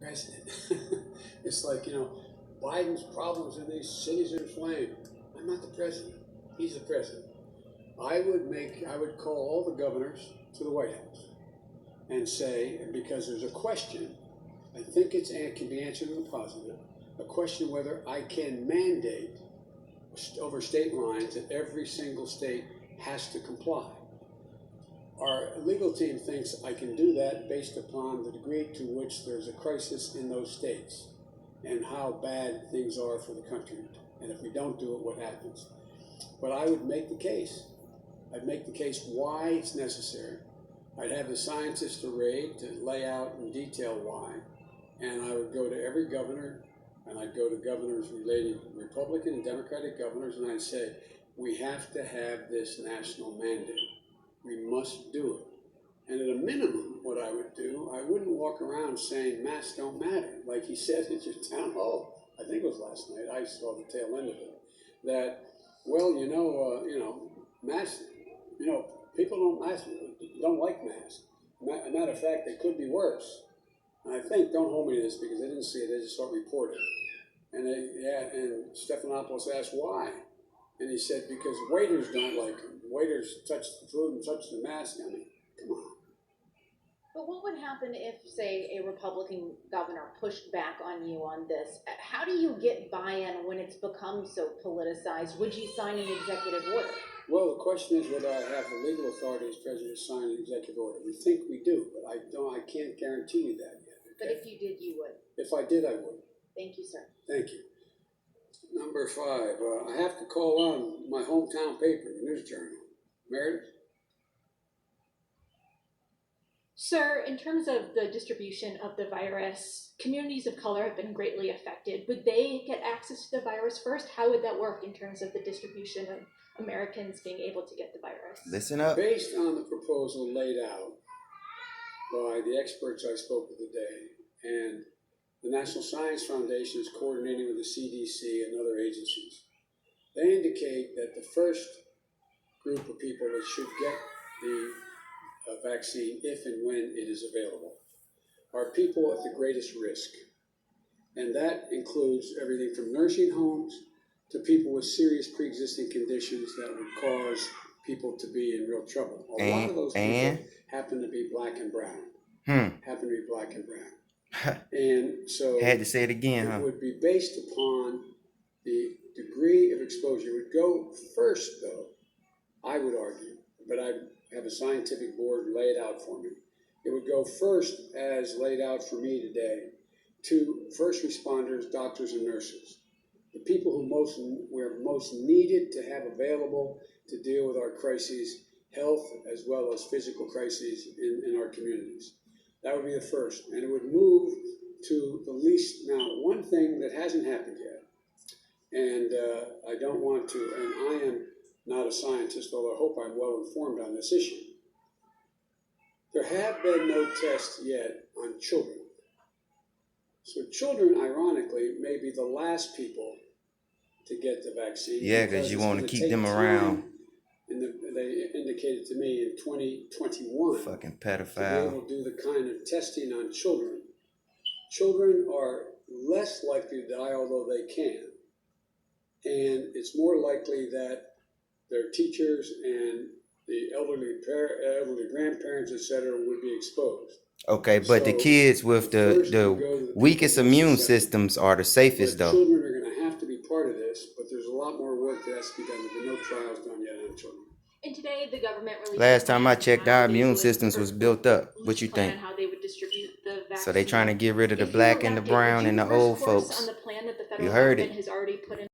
president. It's like, Biden's problems in these cities are inflamed. I'm not the president. He's the president. I would call all the governors to the White House and say, because there's a question, I think it can be answered in the positive, a question whether I can mandate over state lines that every single state has to comply. Our legal team thinks I can do that based upon the degree to which there's a crisis in those states and how bad things are for the country. And if we don't do it, what happens? But I would make the case. I'd make the case why it's necessary. I'd have the scientists to lay out in detail why. And I would go to every governor, and I'd go to governors relating Republican and Democratic governors, and I'd say, we have to have this national mandate. We must do it. And at a minimum, what I would do, I wouldn't walk around saying masks don't matter, like he said at your town hall. I think it was last night. I saw the tail end of it. That, well, masks. People don't like masks. Matter of fact, it could be worse. And I think, don't hold me to this because I didn't see it, they just saw it reported. And and Stephanopoulos asked why. And he said, because waiters don't like them. Waiters touch the food and touch the mask. I mean, come on. But what would happen if, say, a Republican governor pushed back on you on this? How do you get buy-in when it's become so politicized? Would you sign an executive order? Well, the question is whether I have the legal authority as president to sign an executive order. We think we do, but I can't guarantee you that yet. Okay? But if you did, you would. If I did, I would. Thank you, sir. Thank you. Number 5, I have to call on my hometown paper, the News Journal. Meredith? Sir, in terms of the distribution of the virus, communities of color have been greatly affected. Would they get access to the virus first? How would that work in terms of the distribution of Americans being able to get the virus? Listen up. Based on the proposal laid out by the experts I spoke with today, and the National Science Foundation is coordinating with the CDC and other agencies, they indicate that the first group of people that should get the vaccine, if and when it is available, are people at the greatest risk. And that includes everything from nursing homes to people with serious pre-existing conditions that would cause people to be in real trouble. A lot of those people happen to be black and brown. Happen to be black and brown. And so had to say it again, it would be based upon the degree of exposure. It would go first, though, I would argue, but I have a scientific board lay it out for me. It would go first, as laid out for me today, to first responders, doctors, and nurses. The people who we're most needed to have available to deal with our crises, health as well as physical crises in our communities. That would be the first. And it would move to the least. Now, one thing that hasn't happened yet, and I don't want to, and I am not a scientist, although I hope I'm well informed on this issue. There have been no tests yet on children. So children, ironically, may be the last people to get the vaccine. Yeah, because you want to keep them around. And they indicated to me in 2021. Fucking to be pedophile. able to do the kind of testing on children. Children are less likely to die, although they can. And it's more likely that their teachers and the elderly grandparents, etc., would be exposed. Okay, but the kids with the weakest immune systems are the safest, though. Children are going to have to be part of this, but there's a lot more work that has to be done. There have been no trials done yet on children. And today, the government released Last time I checked, our immune systems was built up. What you think? how they would distribute the vaccine. So they trying to get rid of the black and the brown and the old folks. On the plan that the federal You heard government it. has already put in